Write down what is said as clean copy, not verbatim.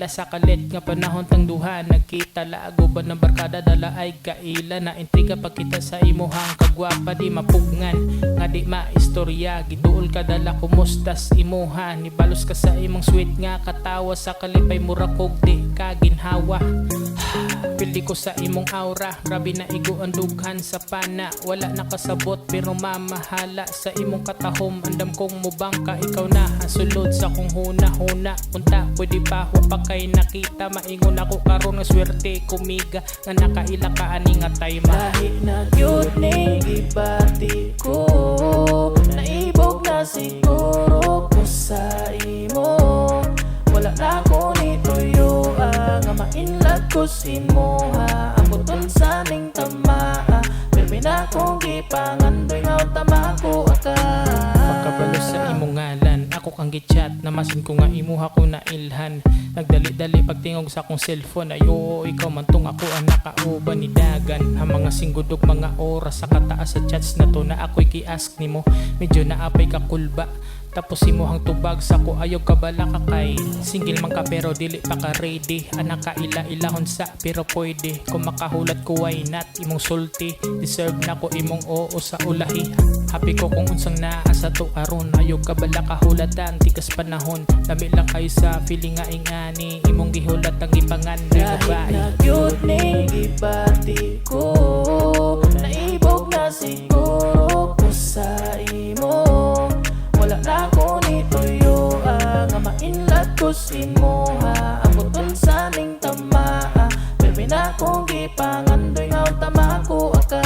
sa kalit nga panahon tang duha. Nagkita laago ba ng barkada dala ay kaila. Na intriga pagkita sa imuhang kagwapa di mapugngan. Nga di maistorya giduol ka dala kumustas imuha. Nibalos ka sa imong sweet nga katawa. Sa kalipay murakog di ka ginhawa. Pili ko sa imong aura, grabe na igo ang dughan sa pana. Wala nakasabot pero mamahala sa imong katahom. Andam kong mubangka, ikaw na hasulod sa kong huna-huna. Punta, pwede pa pa kay nakita. Maingon ako karon nga swerte kumiga. Nga nakaila ka ani nga tayma. Lahi na cute ni gibati ko. Naibog na siguro ko sa imo. Wala na ko ni tuyo nga mainlag ko si moha. Amuton sa ning tamaa. Baby na kong gipangandoy nga tama ko aka. Pagkabalos sa imong ngalan, ako kang gichat. Namasin ko nga imuha ko na ilhan. Nagdali-dali pagtingog sa akong cellphone. Ay oo, ikaw man tong ako ang nakauban ni Dagan. Ang mga singgudog mga oras sa kataas sa chats na to. Na ako'y ki-ask nimo, medyo naapay ka kulba. Tapos imuhang tubag sa ko ayog ka bala ka kay single man ka pero dili pa ka ready. Anak ka ila-ilahon sa pero pwede. Kung makahulat ko why not imong sulti. Deserve na ko imong oo sa ulahi. Happy ko kung unsang naa sa to aron. Ayog ka bala kahulatan tigas panahon. Dami lang kayo sa feeling nga ingani. Imong gihulat ang ipangan na Lahi babae. na cute ni gibati ko. Naibog na siguro ko sa imo. Wala na ko ni tuyo nga mainlat ko si moha. Amuton sa ning tamaa. Baby na kong gipangandoy nga tama ko aka.